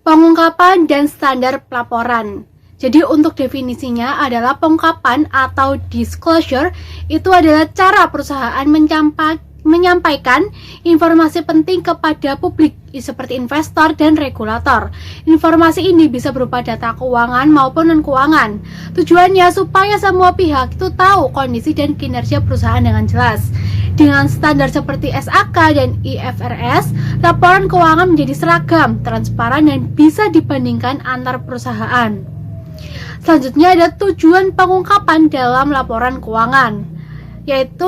Pengungkapan dan standar pelaporan. Jadi untuk definisinya adalah pengungkapan atau disclosure itu adalah cara perusahaan menyampaikan informasi penting kepada publik seperti investor dan regulator. Informasi ini bisa berupa data keuangan maupun non-keuangan. Tujuannya supaya semua pihak itu tahu kondisi dan kinerja perusahaan dengan jelas. Dengan standar seperti SAK dan IFRS, laporan keuangan menjadi seragam, transparan, dan bisa dibandingkan antar perusahaan. Selanjutnya ada tujuan pengungkapan dalam laporan keuangan, yaitu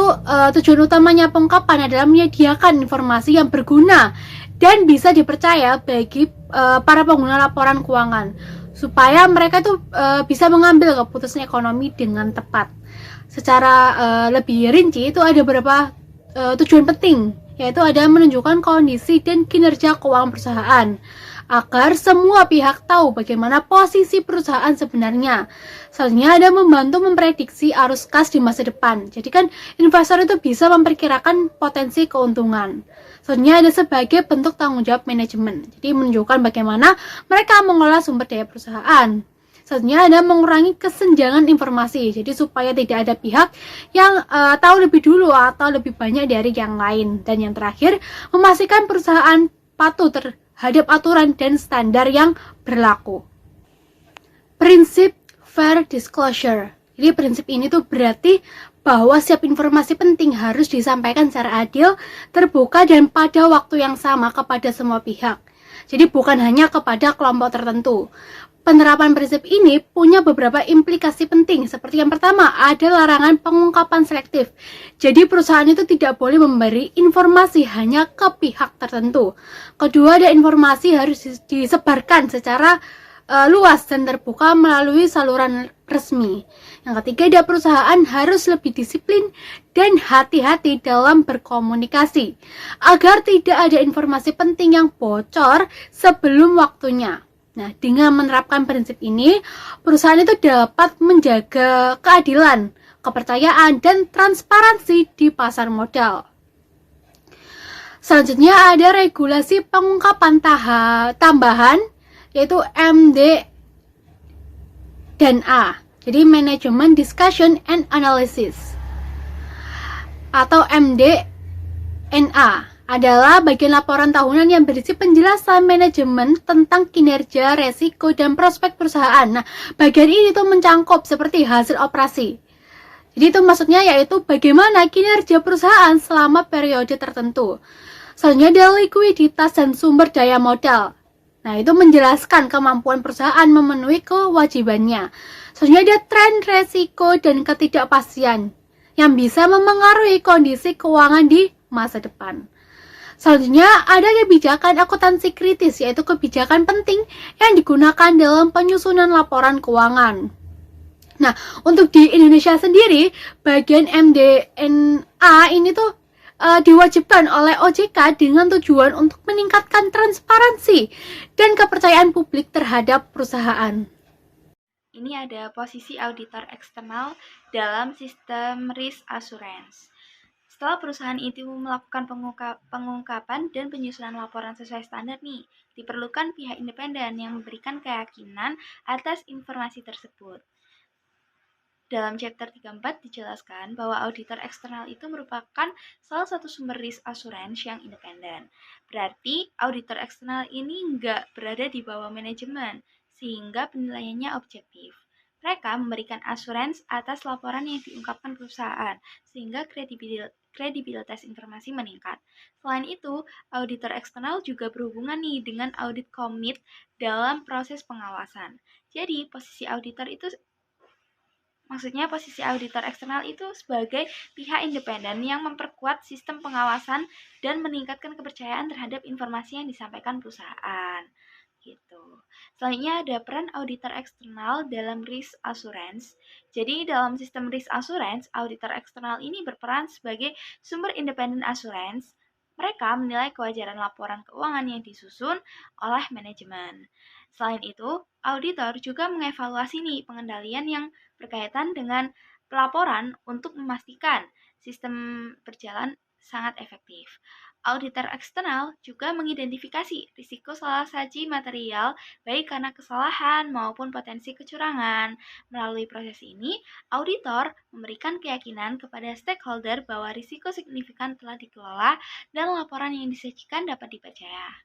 tujuan utamanya pengungkapan adalah menyediakan informasi yang berguna dan bisa dipercaya bagi para pengguna laporan keuangan supaya mereka tuh bisa mengambil keputusan ekonomi dengan tepat. Secara lebih rinci itu ada beberapa tujuan penting, yaitu ada menunjukkan kondisi dan kinerja keuangan perusahaan agar semua pihak tahu bagaimana posisi perusahaan sebenarnya. Selanjutnya ada membantu memprediksi arus kas di masa depan. Jadi kan investor itu bisa memperkirakan potensi keuntungan. Selanjutnya ada sebagai bentuk tanggung jawab manajemen. Jadi menunjukkan bagaimana mereka mengelola sumber daya perusahaan. Selanjutnya ada mengurangi kesenjangan informasi. Jadi supaya tidak ada pihak yang tahu lebih dulu atau lebih banyak dari yang lain. Dan yang terakhir, memastikan perusahaan patuh terhadap aturan dan standar yang berlaku. Prinsip fair disclosure. Jadi prinsip ini tuh berarti bahwa setiap informasi penting harus disampaikan secara adil, terbuka, dan pada waktu yang sama kepada semua pihak. Jadi bukan hanya kepada kelompok tertentu. Penerapan prinsip ini punya beberapa implikasi penting. Seperti yang pertama, ada larangan pengungkapan selektif. Jadi perusahaan itu tidak boleh memberi informasi hanya ke pihak tertentu. Kedua, ada informasi harus disebarkan secara luas dan terbuka melalui saluran resmi. Yang ketiga, ada perusahaan harus lebih disiplin dan hati-hati dalam berkomunikasi agar tidak ada informasi penting yang bocor sebelum waktunya. Nah, dengan menerapkan prinsip ini, perusahaan itu dapat menjaga keadilan, kepercayaan, dan transparansi di pasar modal. Selanjutnya ada regulasi pengungkapan tambahan, yaitu MD dan A. Jadi Management Discussion and Analysis atau MD&A adalah bagian laporan tahunan yang berisi penjelasan manajemen tentang kinerja, resiko, dan prospek perusahaan. Nah, bagian ini tuh mencangkup seperti hasil operasi. Jadi itu maksudnya yaitu bagaimana kinerja perusahaan selama periode tertentu. Selanjutnya ada likuiditas dan sumber daya modal. Nah, itu menjelaskan kemampuan perusahaan memenuhi kewajibannya. Selanjutnya ada tren resiko dan ketidakpastian yang bisa memengaruhi kondisi keuangan di masa depan. Selanjutnya ada kebijakan akuntansi kritis, yaitu kebijakan penting yang digunakan dalam penyusunan laporan keuangan. Nah, untuk di Indonesia sendiri, bagian MD&A ini tuh diwajibkan oleh OJK dengan tujuan untuk meningkatkan transparansi dan kepercayaan publik terhadap perusahaan. Ini ada posisi auditor eksternal dalam sistem risk assurance. Setelah perusahaan itu melakukan pengungkapan dan penyusunan laporan sesuai standar nih, diperlukan pihak independen yang memberikan keyakinan atas informasi tersebut. Dalam chapter 34 dijelaskan bahwa auditor eksternal itu merupakan salah satu sumber risk assurance yang independen. Berarti auditor eksternal ini nggak berada di bawah manajemen, sehingga penilaiannya objektif. Mereka memberikan asuransi atas laporan yang diungkapkan perusahaan, sehingga kredibilitas informasi meningkat. Selain itu, auditor eksternal juga berhubungan nih dengan audit komit dalam proses pengawasan. Jadi, posisi auditor eksternal itu sebagai pihak independen yang memperkuat sistem pengawasan dan meningkatkan kepercayaan terhadap informasi yang disampaikan perusahaan. Gitu. Selanjutnya ada peran auditor eksternal dalam risk assurance. Jadi dalam sistem risk assurance, auditor eksternal ini berperan sebagai sumber independen assurance. Mereka menilai kewajaran laporan keuangan yang disusun oleh manajemen. Selain itu, auditor juga mengevaluasi nih pengendalian yang berkaitan dengan pelaporan untuk memastikan sistem berjalan sangat efektif. Auditor eksternal juga mengidentifikasi risiko salah saji material baik karena kesalahan maupun potensi kecurangan. Melalui proses ini, auditor memberikan keyakinan kepada stakeholder bahwa risiko signifikan telah dikelola dan laporan yang disajikan dapat dipercaya.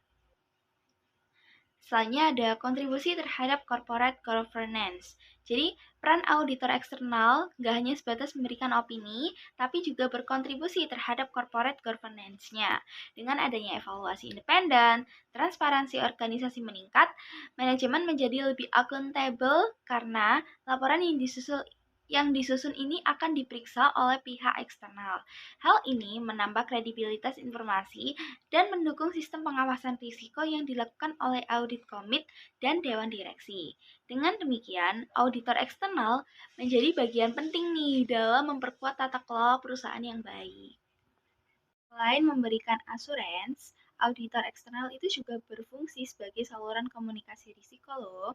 Selanjutnya ada kontribusi terhadap corporate governance. Jadi, peran auditor eksternal nggak hanya sebatas memberikan opini, tapi juga berkontribusi terhadap corporate governance-nya. Dengan adanya evaluasi independen, transparansi organisasi meningkat, manajemen menjadi lebih accountable karena laporan yang disusun ini akan diperiksa oleh pihak eksternal. Hal ini menambah kredibilitas informasi dan mendukung sistem pengawasan risiko yang dilakukan oleh audit komit dan dewan direksi. Dengan demikian, auditor eksternal menjadi bagian penting nih dalam memperkuat tata kelola perusahaan yang baik. Selain memberikan asuransi, auditor eksternal itu juga berfungsi sebagai saluran komunikasi risiko loh.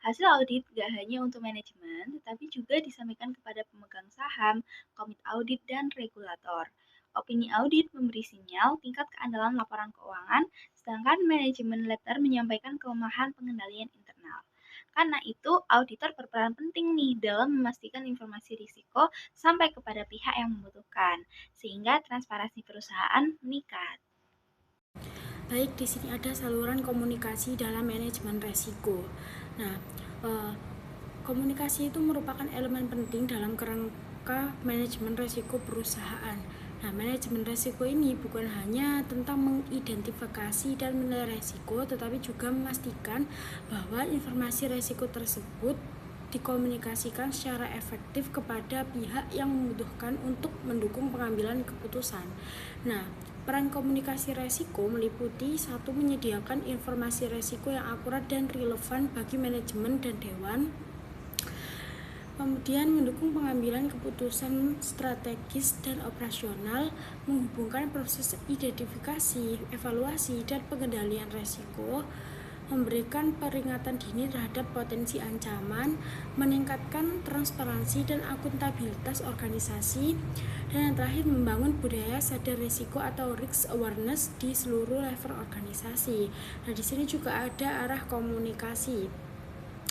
Hasil audit gak hanya untuk manajemen, tetapi juga disampaikan kepada pemegang saham, komit audit, dan regulator. Opini audit memberi sinyal tingkat keandalan laporan keuangan, sedangkan manajemen letter menyampaikan kelemahan pengendalian internal. Karena itu, auditor berperan penting nih dalam memastikan informasi risiko sampai kepada pihak yang membutuhkan, sehingga transparansi perusahaan meningkat. Baik, di sini ada saluran komunikasi dalam manajemen resiko. Nah, komunikasi itu merupakan elemen penting dalam kerangka manajemen resiko perusahaan. Nah, manajemen resiko ini bukan hanya tentang mengidentifikasi dan menilai resiko, tetapi juga memastikan bahwa informasi resiko tersebut dikomunikasikan secara efektif kepada pihak yang membutuhkan untuk mendukung pengambilan keputusan. Nah, peran komunikasi resiko meliputi 1. Menyediakan informasi resiko yang akurat dan relevan bagi manajemen dan dewan. Kemudian mendukung pengambilan keputusan strategis dan operasional, menghubungkan proses identifikasi, evaluasi, dan pengendalian resiko, memberikan peringatan dini terhadap potensi ancaman, meningkatkan transparansi dan akuntabilitas organisasi, dan yang terakhir membangun budaya sadar risiko atau risk awareness di seluruh level organisasi. Nah, di sini juga ada arah komunikasi.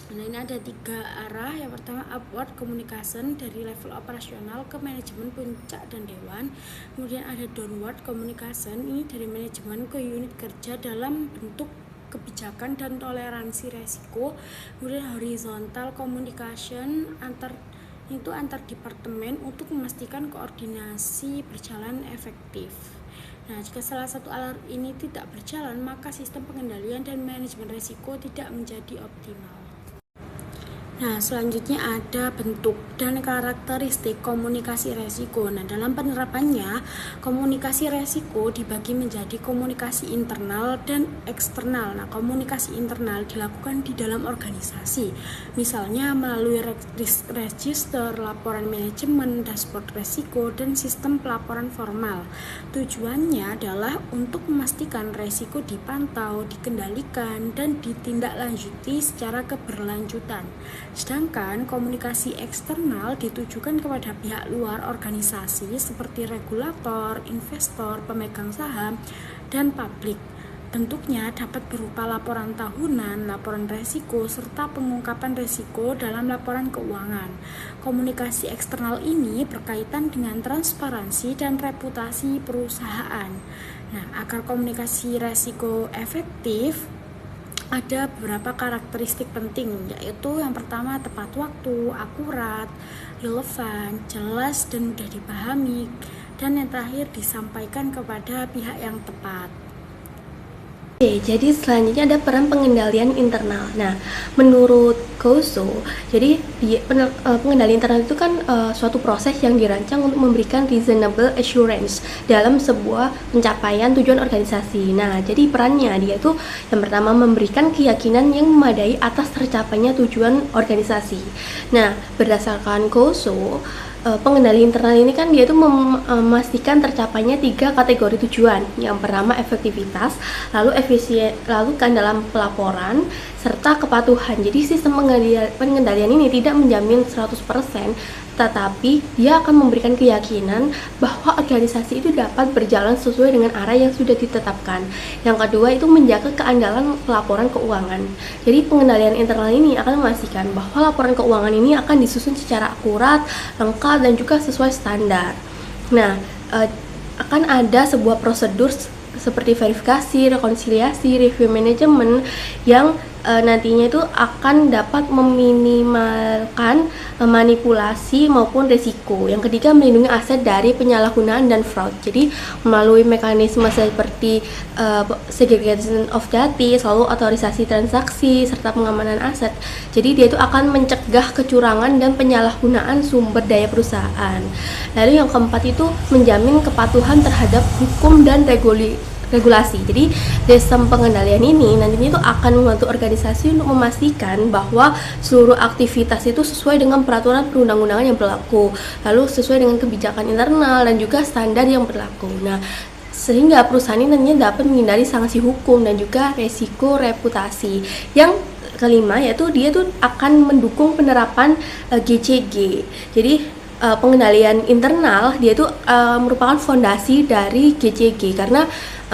Nah, ini ada 3 arah. Yang pertama, upward communication dari level operasional ke manajemen puncak dan dewan. Kemudian ada downward communication, ini dari manajemen ke unit kerja dalam bentuk kebijakan dan toleransi resiko. Kemudian horizontal communication antar departemen untuk memastikan koordinasi berjalan efektif. Nah, jika salah satu alat ini tidak berjalan, maka sistem pengendalian dan manajemen risiko tidak menjadi optimal. Nah, selanjutnya ada bentuk dan karakteristik komunikasi resiko. Nah, dalam penerapannya, komunikasi resiko dibagi menjadi komunikasi internal dan eksternal. Nah, komunikasi internal dilakukan di dalam organisasi, misalnya melalui register, laporan manajemen, dashboard resiko, dan sistem pelaporan formal. Tujuannya adalah untuk memastikan resiko dipantau, dikendalikan, dan ditindaklanjuti secara keberlanjutan. Sedangkan komunikasi eksternal ditujukan kepada pihak luar organisasi seperti regulator, investor, pemegang saham, dan publik. Bentuknya dapat berupa laporan tahunan, laporan resiko, serta pengungkapan resiko dalam laporan keuangan. Komunikasi eksternal ini berkaitan dengan transparansi dan reputasi perusahaan. Nah, agar komunikasi resiko efektif, ada beberapa karakteristik penting, yaitu yang pertama tepat waktu, akurat, relevan, jelas dan mudah dipahami, dan yang terakhir disampaikan kepada pihak yang tepat. Oke, jadi selanjutnya ada peran pengendalian internal. Nah, menurut Koso, jadi pengendalian internal itu kan suatu proses yang dirancang untuk memberikan reasonable assurance dalam sebuah pencapaian tujuan organisasi. Nah, jadi perannya dia itu yang pertama memberikan keyakinan yang memadai atas tercapainya tujuan organisasi. Nah, berdasarkan Koso, pengendali internal ini kan dia itu memastikan tercapainya 3 kategori tujuan. Yang pertama efektivitas, lalu efisien, lalu kan dalam pelaporan, serta kepatuhan. Jadi sistem pengendalian ini tidak menjamin 100%, tetapi dia akan memberikan keyakinan bahwa organisasi itu dapat berjalan sesuai dengan arah yang sudah ditetapkan. Yang kedua itu menjaga keandalan laporan keuangan. Jadi pengendalian internal ini akan memastikan bahwa laporan keuangan ini akan disusun secara akurat, lengkap, dan juga sesuai standar. Nah, akan ada sebuah prosedur seperti verifikasi, rekonsiliasi, review manajemen yang nantinya itu akan dapat meminimalkan manipulasi maupun risiko. Yang ketiga, melindungi aset dari penyalahgunaan dan fraud. Jadi melalui mekanisme seperti segregation of data, selalu otorisasi transaksi serta pengamanan aset. Jadi dia itu akan mencegah kecurangan dan penyalahgunaan sumber daya perusahaan. Lalu yang keempat itu menjamin kepatuhan terhadap hukum dan regulasi. Jadi sistem pengendalian ini nantinya itu akan membantu organisasi untuk memastikan bahwa seluruh aktivitas itu sesuai dengan peraturan perundang-undangan yang berlaku, lalu sesuai dengan kebijakan internal dan juga standar yang berlaku. Nah, sehingga perusahaan ini nantinya dapat menghindari sanksi hukum dan juga resiko reputasi. Yang kelima yaitu dia tuh akan mendukung penerapan GCG. Jadi pengendalian internal dia itu merupakan fondasi dari GCG karena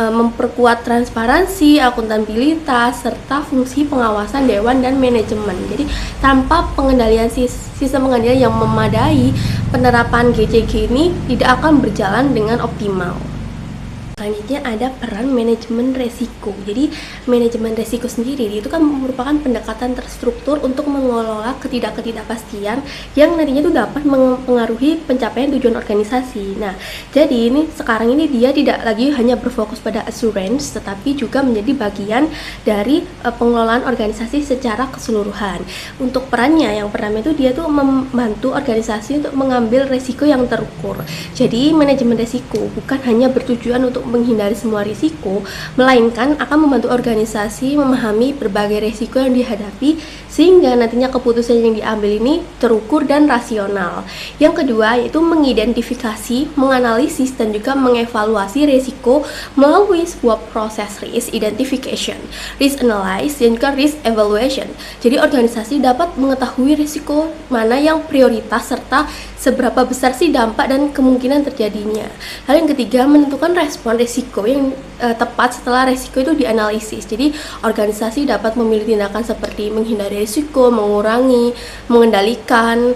memperkuat transparansi, akuntabilitas, serta fungsi pengawasan dewan dan manajemen. Jadi tanpa pengendalian sistem pengendalian yang memadai, penerapan GCG ini tidak akan berjalan dengan optimal. Selanjutnya ada peran manajemen resiko. Jadi manajemen resiko sendiri itu kan merupakan pendekatan terstruktur untuk mengelola ketidakpastian yang nantinya itu dapat mempengaruhi pencapaian tujuan organisasi. Nah, jadi ini sekarang ini dia tidak lagi hanya berfokus pada assurance, tetapi juga menjadi bagian dari pengelolaan organisasi secara keseluruhan. Untuk perannya yang pertama itu dia tuh membantu organisasi untuk mengambil resiko yang terukur. Jadi manajemen resiko bukan hanya bertujuan untuk menghindari semua risiko, melainkan akan membantu organisasi memahami berbagai risiko yang dihadapi sehingga nantinya keputusan yang diambil ini terukur dan rasional. Yang kedua yaitu mengidentifikasi, menganalisis, dan juga mengevaluasi risiko melalui sebuah proses risk identification, risk analysis, dan juga risk evaluation. Jadi organisasi dapat mengetahui risiko mana yang prioritas serta seberapa besar sih dampak dan kemungkinan terjadinya. Lalu yang ketiga, menentukan respon risiko yang tepat setelah risiko itu dianalisis. Jadi organisasi dapat memilih tindakan seperti menghindari risiko, mengurangi, mengendalikan,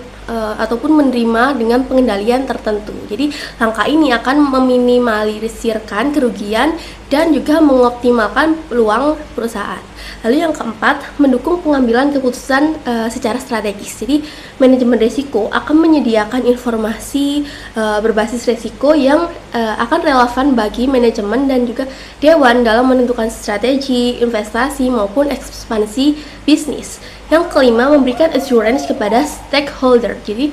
ataupun menerima dengan pengendalian tertentu. Jadi langkah ini akan meminimalisirkan kerugian dan juga mengoptimalkan peluang perusahaan. Lalu yang keempat, mendukung pengambilan keputusan secara strategis. Jadi manajemen risiko akan menyediakan informasi berbasis risiko yang akan relevan bagi manajemen dan juga dewan dalam menentukan strategi, investasi maupun ekspansi bisnis. Yang kelima, memberikan assurance kepada stakeholder. Jadi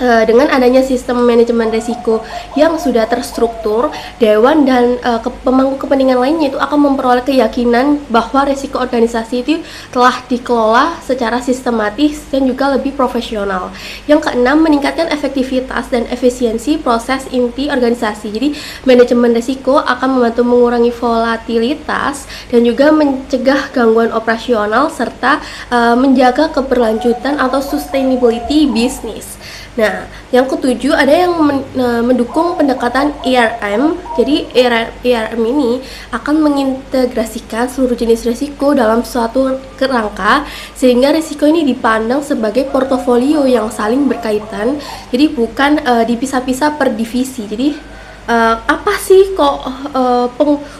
dengan adanya sistem manajemen risiko yang sudah terstruktur, dewan dan pemangku kepentingan lainnya itu akan memperoleh keyakinan bahwa risiko organisasi itu telah dikelola secara sistematis dan juga lebih profesional. Yang keenam, meningkatkan efektivitas dan efisiensi proses inti organisasi. Jadi manajemen risiko akan membantu mengurangi volatilitas dan juga mencegah gangguan operasional serta menjaga keberlanjutan atau sustainability bisnis. Nah, yang ketujuh ada yang mendukung pendekatan ERM. Jadi ERM ini akan mengintegrasikan seluruh jenis risiko dalam suatu kerangka sehingga risiko ini dipandang sebagai portofolio yang saling berkaitan. Jadi bukan dipisah-pisah per divisi. Jadi apa sih kok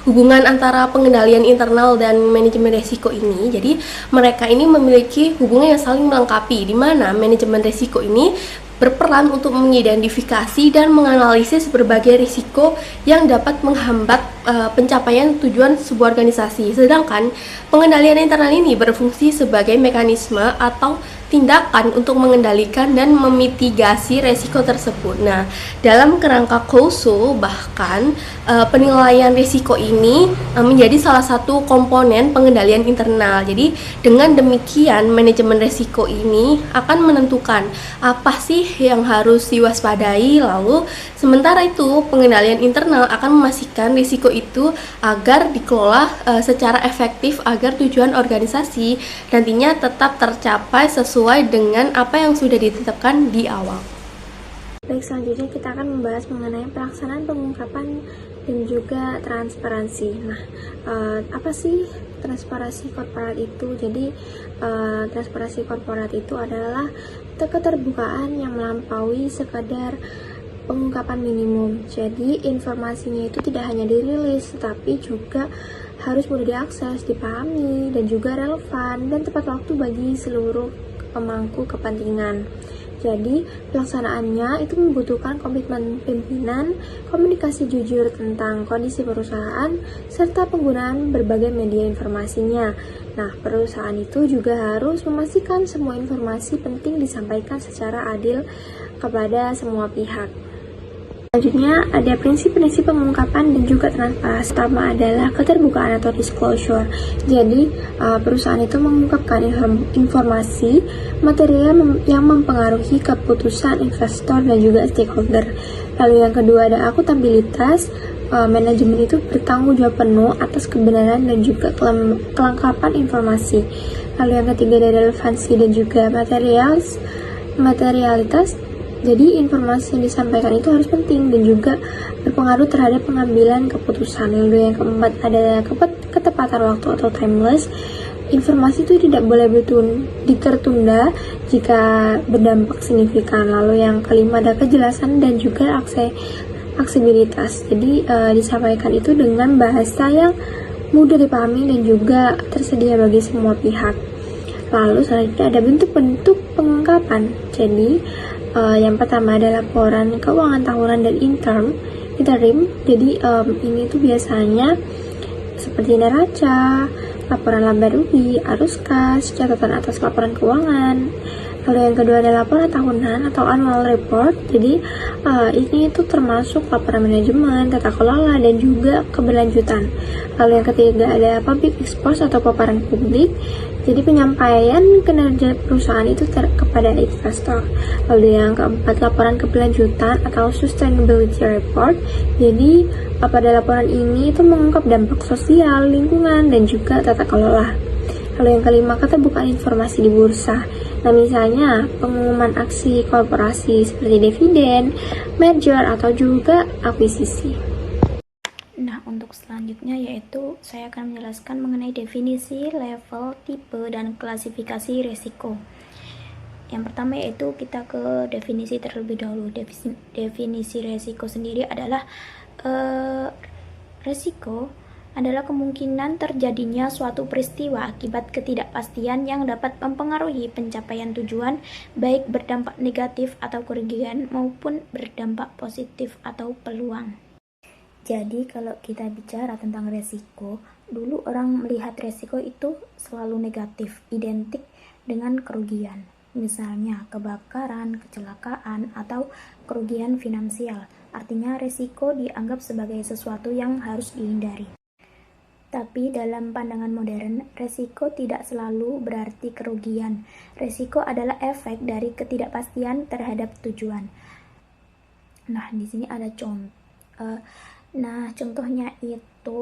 hubungan antara pengendalian internal dan manajemen risiko ini? Jadi mereka ini memiliki hubungan yang saling melengkapi, di mana manajemen risiko ini berperan untuk mengidentifikasi dan menganalisis berbagai risiko yang dapat menghambat pencapaian tujuan sebuah organisasi. Sedangkan pengendalian internal ini berfungsi sebagai mekanisme atau tindakan untuk mengendalikan dan memitigasi risiko tersebut. Nah, dalam kerangka KOSO bahkan penilaian risiko ini menjadi salah satu komponen pengendalian internal. Jadi dengan demikian manajemen risiko ini akan menentukan apa sih yang harus diwaspadai, lalu sementara itu pengendalian internal akan memastikan risiko itu agar dikelola secara efektif agar tujuan organisasi nantinya tetap tercapai sesuai dengan apa yang sudah ditetapkan di awal. Baik, selanjutnya kita akan membahas mengenai pelaksanaan pengungkapan dan juga transparansi. Nah, apa sih transparansi korporat itu? Jadi, transparansi korporat itu adalah keterbukaan yang melampaui sekadar pengungkapan minimum. Jadi, informasinya itu tidak hanya dirilis, tetapi juga harus mudah diakses, dipahami, dan juga relevan dan tepat waktu bagi seluruh pemangku kepentingan. Jadi, pelaksanaannya itu membutuhkan komitmen pimpinan, komunikasi jujur tentang kondisi perusahaan, serta penggunaan berbagai media informasinya. Nah, perusahaan itu juga harus memastikan semua informasi penting disampaikan secara adil kepada semua pihak. Selanjutnya ada prinsip-prinsip pengungkapan dan juga transparansi. Pertama adalah keterbukaan atau disclosure. Jadi perusahaan itu mengungkapkan informasi material yang mempengaruhi keputusan investor dan juga stakeholder. Lalu yang kedua ada akuntabilitas. Manajemen itu bertanggung jawab penuh atas kebenaran dan juga kelengkapan informasi. Lalu yang ketiga ada relevansi dan juga materialitas. Jadi informasi yang disampaikan itu harus penting dan juga berpengaruh terhadap pengambilan keputusan. Lalu yang keempat adalah ketepatan waktu atau timeless. Informasi itu tidak boleh ditertunda jika berdampak signifikan. Lalu yang kelima ada kejelasan dan juga aksesibilitas. Jadi disampaikan itu dengan bahasa yang mudah dipahami dan juga tersedia bagi semua pihak. Lalu selanjutnya ada bentuk-bentuk pengungkapan. Jadi yang pertama adalah laporan keuangan tahunan dan interim. Jadi ini tuh biasanya seperti neraca, laporan laba rugi, arus kas, catatan atas laporan keuangan. Lalu yang kedua adalah laporan tahunan atau annual report. Jadi ini itu termasuk laporan manajemen, tata kelola, dan juga keberlanjutan. Lalu yang ketiga ada public expose atau paparan publik. Jadi penyampaian kinerja perusahaan itu kepada investor. Lalu yang keempat laporan keberlanjutan atau sustainability report. Jadi pada laporan ini itu mengungkap dampak sosial, lingkungan, dan juga tata kelola. Lalu yang kelima keterbukaan informasi di bursa. Nah misalnya pengumuman aksi korporasi seperti dividen, merger, atau juga akuisisi. Nah, untuk selanjutnya yaitu saya akan menjelaskan mengenai definisi, level, tipe, dan klasifikasi resiko. Yang pertama yaitu kita ke definisi terlebih dahulu. Definisi resiko sendiri adalah resiko adalah kemungkinan terjadinya suatu peristiwa akibat ketidakpastian yang dapat mempengaruhi pencapaian tujuan, baik berdampak negatif atau kerugian maupun berdampak positif atau peluang. Jadi kalau kita bicara tentang resiko, dulu orang melihat resiko itu selalu negatif, identik dengan kerugian. Misalnya kebakaran, kecelakaan, atau kerugian finansial. Artinya resiko dianggap sebagai sesuatu yang harus dihindari. Tapi dalam pandangan modern, resiko tidak selalu berarti kerugian. Resiko adalah efek dari ketidakpastian terhadap tujuan. Nah, di sini ada contohnya itu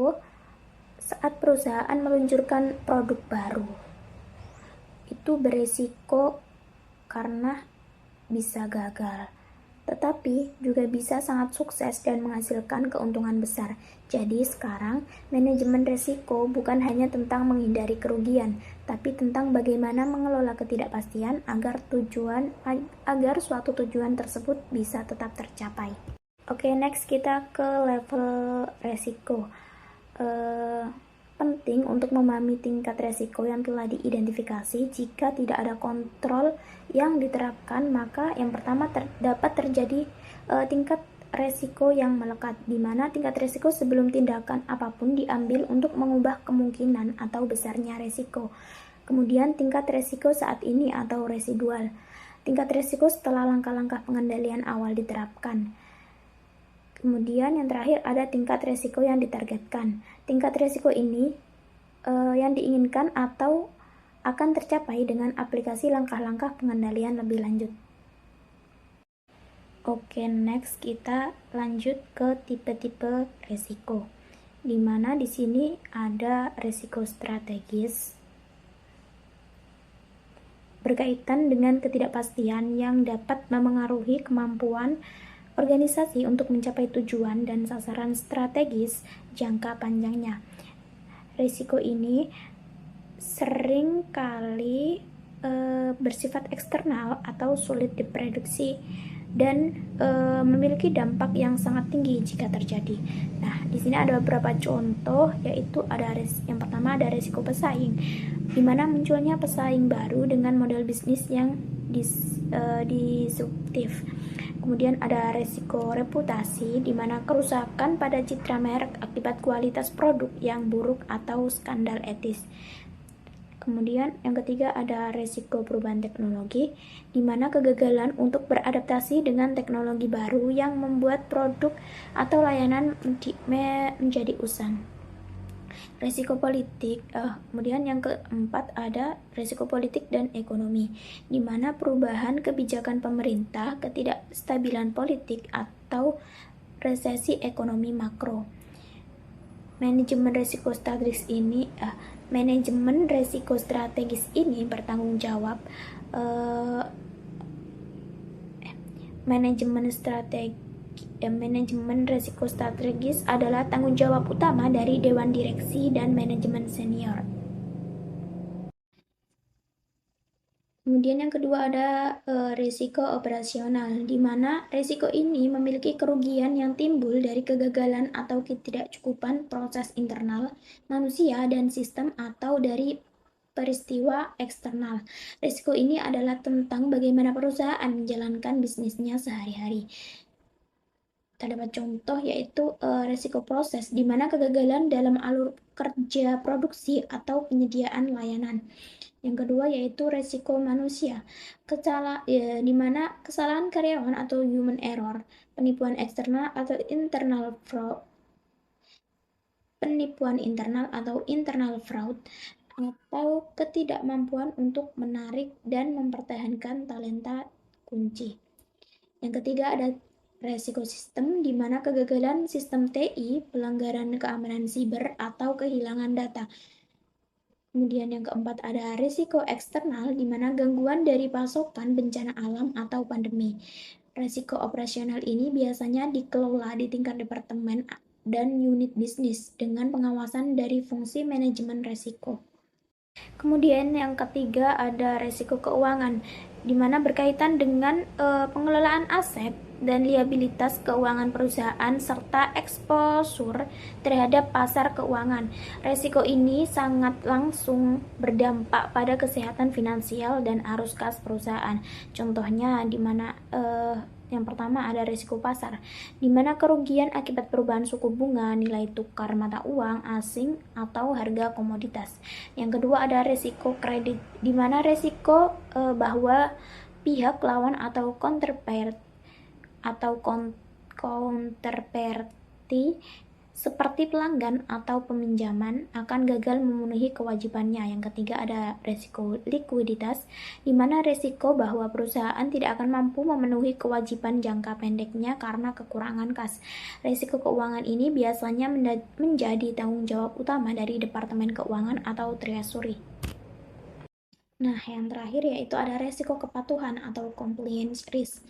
saat perusahaan meluncurkan produk baru. Itu beresiko karena bisa gagal. Tetapi juga bisa sangat sukses dan menghasilkan keuntungan besar. Jadi sekarang manajemen resiko bukan hanya tentang menghindari kerugian, tapi tentang bagaimana mengelola ketidakpastian agar suatu tujuan tersebut bisa tetap tercapai. Oke, next kita ke level resiko. Penting untuk memahami tingkat resiko yang telah diidentifikasi. Jika tidak ada kontrol yang diterapkan, maka yang pertama dapat terjadi tingkat resiko yang melekat, di mana tingkat resiko sebelum tindakan apapun diambil untuk mengubah kemungkinan atau besarnya resiko. Kemudian tingkat resiko saat ini atau residual. Tingkat resiko setelah langkah-langkah pengendalian awal diterapkan. Kemudian yang terakhir ada tingkat resiko yang ditargetkan. Tingkat resiko ini yang diinginkan atau akan tercapai dengan aplikasi langkah-langkah pengendalian lebih lanjut. Oke, next kita lanjut ke tipe-tipe resiko. di mana di sini ada risiko strategis berkaitan dengan ketidakpastian yang dapat memengaruhi kemampuan organisasi untuk mencapai tujuan dan sasaran strategis jangka panjangnya. Risiko ini sering kali bersifat eksternal atau sulit diprediksi dan memiliki dampak yang sangat tinggi jika terjadi. Nah, di sini ada beberapa contoh, yaitu yang pertama ada risiko pesaing, di mana munculnya pesaing baru dengan model bisnis yang disruptif. Kemudian ada risiko reputasi, di mana kerusakan pada citra merek akibat kualitas produk yang buruk atau skandal etis. Kemudian yang ketiga ada risiko perubahan teknologi, di mana kegagalan untuk beradaptasi dengan teknologi baru yang membuat produk atau layanan menjadi usang. Risiko politik, kemudian yang keempat ada risiko politik dan ekonomi, di mana perubahan kebijakan pemerintah, ketidakstabilan politik, atau resesi ekonomi makro. Manajemen risiko strategis ini bertanggung jawab Manajemen risiko strategis adalah tanggung jawab utama dari Dewan Direksi dan Manajemen Senior. Kemudian yang kedua ada risiko operasional, di mana risiko ini memiliki kerugian yang timbul dari kegagalan atau ketidakcukupan proses internal, manusia, dan sistem atau dari peristiwa eksternal. Risiko ini adalah tentang bagaimana perusahaan menjalankan bisnisnya sehari-hari. Terdapat contoh yaitu risiko proses, di mana kegagalan dalam alur kerja produksi atau penyediaan layanan. Yang kedua yaitu risiko manusia, di mana kesalahan karyawan atau human error, penipuan eksternal atau internal fraud, internal fraud, atau ketidakmampuan untuk menarik dan mempertahankan talenta kunci. Yang ketiga ada resiko sistem, di mana kegagalan sistem TI, pelanggaran keamanan siber, atau kehilangan data. Kemudian yang keempat ada risiko eksternal, di mana gangguan dari pasokan, bencana alam, atau pandemi. Risiko operasional ini biasanya dikelola di tingkat departemen dan unit bisnis dengan pengawasan dari fungsi manajemen risiko. Kemudian yang ketiga ada risiko keuangan, di mana berkaitan dengan pengelolaan aset dan liabilitas keuangan perusahaan serta eksposur terhadap pasar keuangan. Risiko ini sangat langsung berdampak pada kesehatan finansial dan arus kas perusahaan. Contohnya di mana yang pertama ada risiko pasar, di mana kerugian akibat perubahan suku bunga, nilai tukar mata uang asing, atau harga komoditas. Yang kedua ada risiko kredit, di mana risiko bahwa pihak lawan atau counterparty seperti pelanggan atau peminjaman akan gagal memenuhi kewajibannya. Yang ketiga ada risiko likuiditas, di mana risiko bahwa perusahaan tidak akan mampu memenuhi kewajiban jangka pendeknya karena kekurangan kas. Risiko keuangan ini biasanya menjadi tanggung jawab utama dari Departemen Keuangan atau Treasury. Nah, yang terakhir yaitu ada risiko kepatuhan atau compliance risk,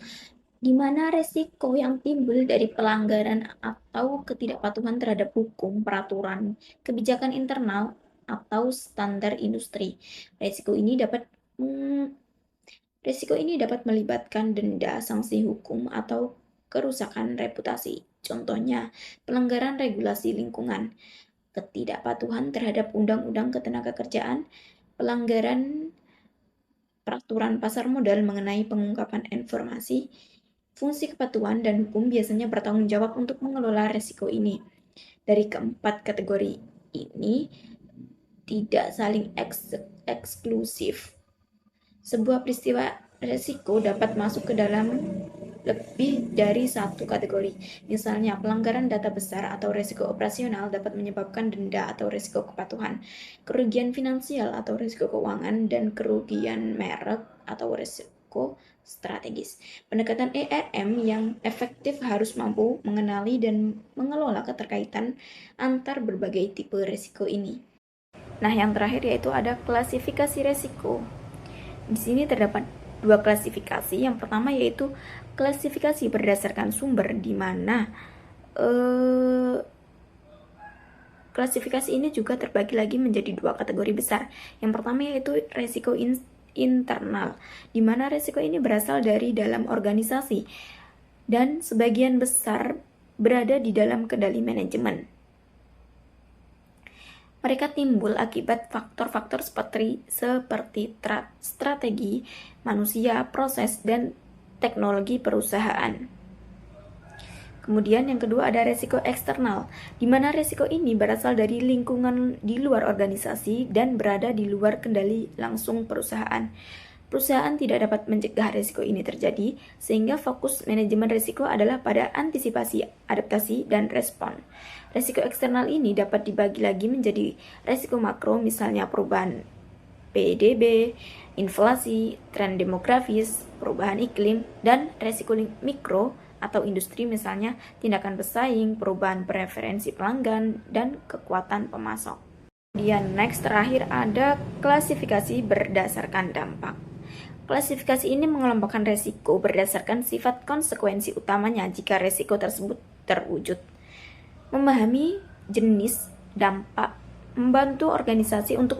di mana resiko yang timbul dari pelanggaran atau ketidakpatuhan terhadap hukum, peraturan, kebijakan internal, atau standar industri. Resiko ini dapat melibatkan denda, sanksi hukum, atau kerusakan reputasi. Contohnya, pelanggaran regulasi lingkungan, ketidakpatuhan terhadap undang-undang ketenagakerjaan, pelanggaran peraturan pasar modal mengenai pengungkapan informasi. Fungsi kepatuhan dan hukum biasanya bertanggung jawab untuk mengelola risiko ini. Dari keempat kategori ini tidak saling eksklusif. Sebuah peristiwa risiko dapat masuk ke dalam lebih dari satu kategori. Misalnya, pelanggaran data besar atau risiko operasional dapat menyebabkan denda atau risiko kepatuhan, kerugian finansial atau risiko keuangan, dan kerugian merek atau risiko strategis. Pendekatan ERM yang efektif harus mampu mengenali dan mengelola keterkaitan antar berbagai tipe risiko ini. Nah, yang terakhir yaitu ada klasifikasi risiko. Di sini terdapat dua klasifikasi. Yang pertama yaitu klasifikasi berdasarkan sumber, di mana klasifikasi ini juga terbagi lagi menjadi dua kategori besar. Yang pertama yaitu risiko internal, di mana risiko ini berasal dari dalam organisasi dan sebagian besar berada di dalam kendali manajemen. Mereka timbul akibat faktor-faktor seperti strategi, manusia, proses, dan teknologi perusahaan. Kemudian yang kedua ada risiko eksternal, di mana risiko ini berasal dari lingkungan di luar organisasi dan berada di luar kendali langsung perusahaan. Perusahaan tidak dapat mencegah risiko ini terjadi, sehingga fokus manajemen risiko adalah pada antisipasi, adaptasi, dan respon. Risiko eksternal ini dapat dibagi lagi menjadi risiko makro, misalnya perubahan PDB, inflasi, tren demografis, perubahan iklim, dan risiko mikro atau industri, misalnya tindakan bersaing, perubahan preferensi pelanggan, dan kekuatan pemasok. Kemudian next terakhir ada klasifikasi berdasarkan dampak. Klasifikasi ini mengelompokkan risiko berdasarkan sifat konsekuensi utamanya jika risiko tersebut terwujud. Memahami jenis dampak membantu organisasi untuk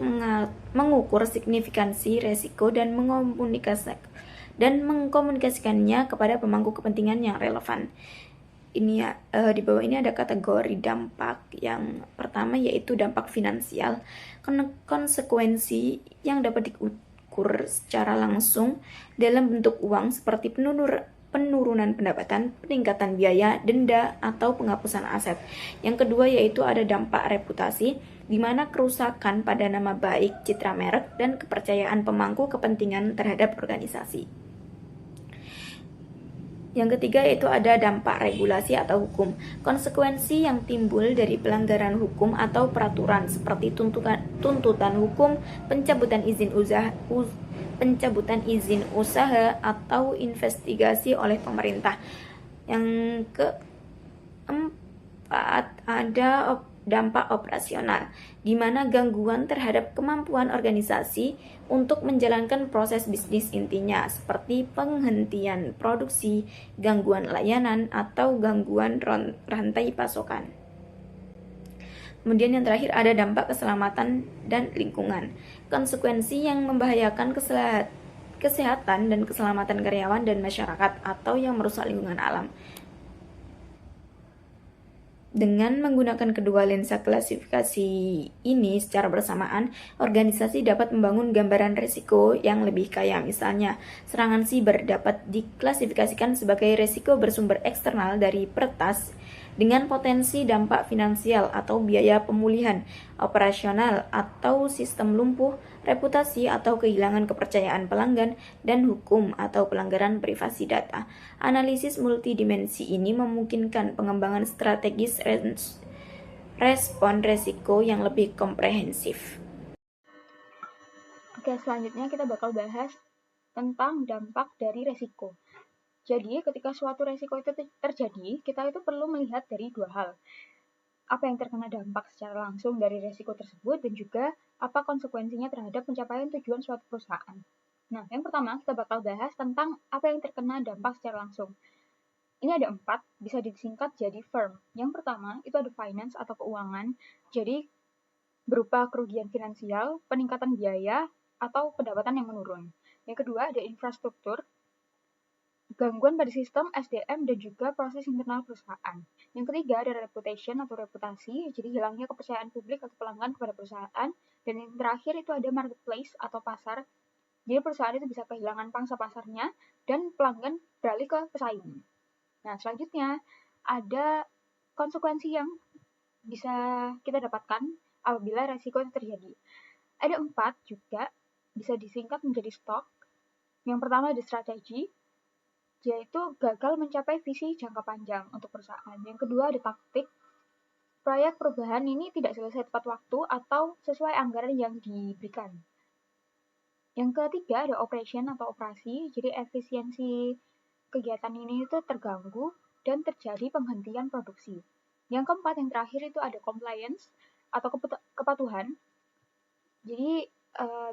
mengukur signifikansi risiko dan mengkomunikasikannya kepada pemangku kepentingan yang relevan. Ini di bawah ini ada kategori dampak. Yang pertama yaitu dampak finansial, konsekuensi yang dapat diukur secara langsung dalam bentuk uang seperti penurunan pendapatan, peningkatan biaya, denda, atau penghapusan aset. Yang kedua yaitu ada dampak reputasi, di mana kerusakan pada nama baik, citra merek, dan kepercayaan pemangku kepentingan terhadap organisasi. Yang ketiga yaitu ada dampak regulasi atau hukum, konsekuensi yang timbul dari pelanggaran hukum atau peraturan seperti tuntutan hukum, pencabutan izin usaha atau investigasi oleh pemerintah. Yang keempat ada dampak operasional, di mana gangguan terhadap kemampuan organisasi untuk menjalankan proses bisnis intinya, seperti penghentian produksi, gangguan layanan, atau gangguan rantai pasokan. Kemudian yang terakhir ada dampak keselamatan dan lingkungan, konsekuensi yang membahayakan kesehatan dan keselamatan karyawan dan masyarakat, atau yang merusak lingkungan alam. Dengan menggunakan kedua lensa klasifikasi ini secara bersamaan, organisasi dapat membangun gambaran risiko yang lebih kaya. Misalnya, serangan siber dapat diklasifikasikan sebagai risiko bersumber eksternal dari peretas dengan potensi dampak finansial atau biaya pemulihan, operasional atau sistem lumpuh, reputasi atau kehilangan kepercayaan pelanggan, dan hukum atau pelanggaran privasi data. Analisis multidimensi ini memungkinkan pengembangan strategis respon risiko yang lebih komprehensif. Oke, selanjutnya kita bakal bahas tentang dampak dari risiko. Jadi, ketika suatu risiko itu terjadi, kita itu perlu melihat dari dua hal. Apa yang terkena dampak secara langsung dari risiko tersebut, dan juga apa konsekuensinya terhadap pencapaian tujuan suatu perusahaan. Nah, yang pertama kita bakal bahas tentang apa yang terkena dampak secara langsung. Ini ada 4, bisa disingkat jadi firm. Yang pertama itu ada finance atau keuangan, jadi berupa kerugian finansial, peningkatan biaya, atau pendapatan yang menurun. Yang kedua ada infrastruktur, gangguan pada sistem, SDM, dan juga proses internal perusahaan. Yang ketiga ada reputation atau reputasi, jadi hilangnya kepercayaan publik atau pelanggan kepada perusahaan. Dan yang terakhir itu ada marketplace atau pasar, jadi perusahaan itu bisa kehilangan pangsa pasarnya dan pelanggan beralih ke pesaing. Nah, selanjutnya ada konsekuensi yang bisa kita dapatkan apabila resiko itu terjadi. Ada 4 juga, bisa disingkat menjadi STOK. Yang pertama ada strategi, yaitu gagal mencapai visi jangka panjang untuk perusahaan. Yang kedua ada taktik, proyek perubahan ini tidak selesai tepat waktu atau sesuai anggaran yang diberikan. Yang ketiga ada operation atau operasi, jadi efisiensi kegiatan ini itu terganggu dan terjadi penghentian produksi. Yang keempat, yang terakhir itu ada compliance atau kepatuhan. Jadi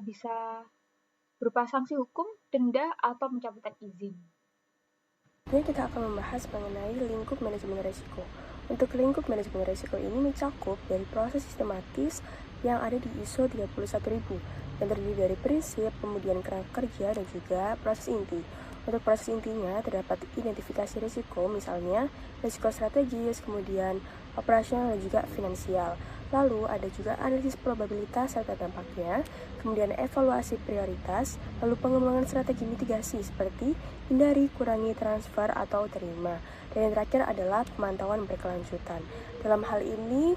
bisa berupa sanksi hukum, denda, atau pencabutan izin. Selanjutnya kita akan membahas mengenai lingkup manajemen risiko. Untuk lingkup manajemen risiko ini mencakup dari proses sistematis yang ada di ISO 31000 yang terdiri dari prinsip, kemudian kerangka kerja, dan juga proses inti. Untuk proses intinya terdapat identifikasi risiko, misalnya risiko strategis, kemudian operasional, dan juga finansial. Lalu ada juga analisis probabilitas serta dampaknya, kemudian evaluasi prioritas, lalu pengembangan strategi mitigasi seperti hindari, kurangi, transfer, atau terima. Dan yang terakhir adalah pemantauan berkelanjutan. Dalam hal ini,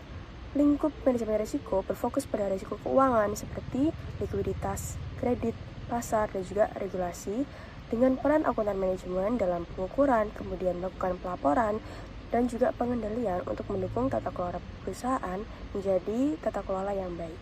lingkup manajemen risiko berfokus pada risiko keuangan seperti likuiditas, kredit, pasar, dan juga regulasi, dengan peran akuntan manajemen dalam pengukuran, kemudian melakukan pelaporan, dan juga pengendalian untuk mendukung tata kelola perusahaan menjadi tata kelola yang baik.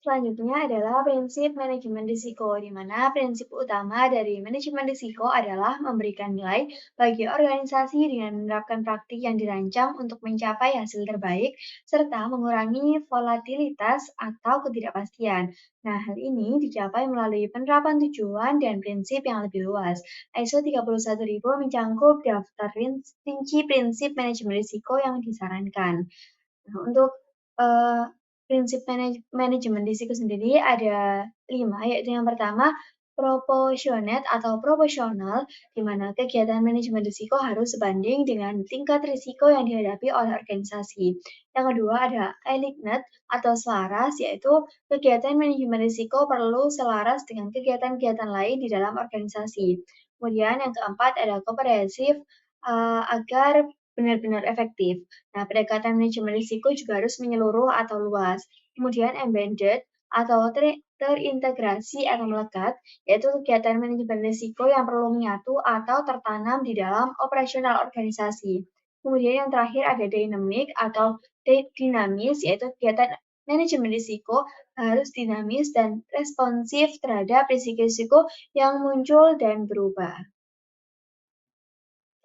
Selanjutnya adalah prinsip manajemen risiko, di mana prinsip utama dari manajemen risiko adalah memberikan nilai bagi organisasi dengan menerapkan praktik yang dirancang untuk mencapai hasil terbaik, serta mengurangi volatilitas atau ketidakpastian. Nah, hal ini dicapai melalui penerapan tujuan dan prinsip yang lebih luas. ISO 31000 mencangkup daftar rinci prinsip manajemen risiko yang disarankan. Nah, untuk prinsip manajemen risiko sendiri ada 5, yaitu yang pertama proportionate atau proporsional, di mana kegiatan manajemen risiko harus sebanding dengan tingkat risiko yang dihadapi oleh organisasi. Yang kedua ada aligned atau selaras, yaitu kegiatan manajemen risiko perlu selaras dengan kegiatan-kegiatan lain di dalam organisasi. Kemudian yang keempat ada komprehensif agar benar-benar efektif. Nah, pendekatan manajemen risiko juga harus menyeluruh atau luas. Kemudian embedded atau terintegrasi atau melekat, yaitu kegiatan manajemen risiko yang perlu menyatu atau tertanam di dalam operasional organisasi. Kemudian yang terakhir ada dynamic atau dinamis, yaitu kegiatan manajemen risiko harus dinamis dan responsif terhadap risiko-risiko yang muncul dan berubah.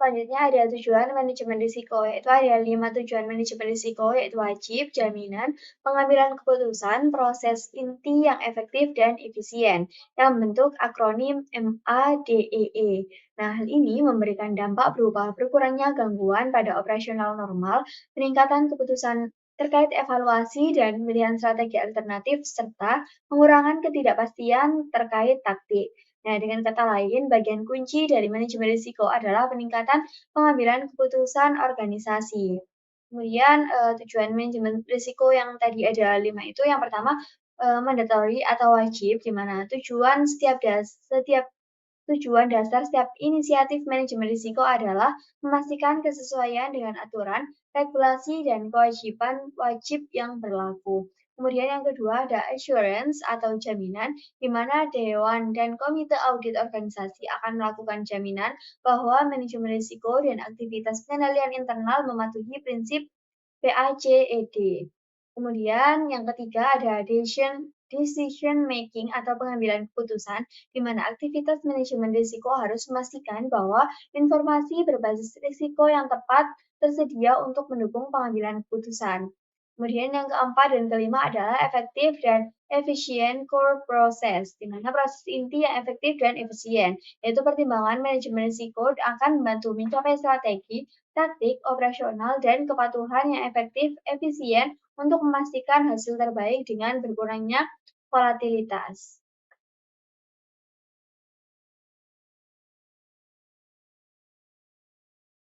Selanjutnya ada tujuan manajemen risiko, yaitu ada 5 tujuan manajemen risiko, yaitu wajib, jaminan, pengambilan keputusan, proses inti yang efektif dan efisien, yang membentuk akronim MADEE. Nah, hal ini memberikan dampak berupa berkurangnya gangguan pada operasional normal, peningkatan keputusan terkait evaluasi dan pilihan strategi alternatif, serta pengurangan ketidakpastian terkait taktik. Nah, dengan kata lain, bagian kunci dari manajemen risiko adalah peningkatan pengambilan keputusan organisasi. Kemudian tujuan manajemen risiko yang tadi ada 5 itu, yang pertama mandatory atau wajib, di mana tujuan dasar setiap inisiatif manajemen risiko adalah memastikan kesesuaian dengan aturan, regulasi, dan kewajiban wajib yang berlaku. Kemudian yang kedua ada assurance atau jaminan, di mana Dewan dan Komite Audit Organisasi akan melakukan jaminan bahwa manajemen risiko dan aktivitas pengendalian internal mematuhi prinsip PAJED. Kemudian yang ketiga ada decision making atau pengambilan keputusan, di mana aktivitas manajemen risiko harus memastikan bahwa informasi berbasis risiko yang tepat tersedia untuk mendukung pengambilan keputusan. Kemudian yang keempat dan kelima adalah efektif dan efisien core process, di mana proses inti yang efektif dan efisien, yaitu pertimbangan manajemen risiko akan membantu mencapai strategi, taktik, operasional, dan kepatuhan yang efektif, efisien untuk memastikan hasil terbaik dengan berkurangnya volatilitas.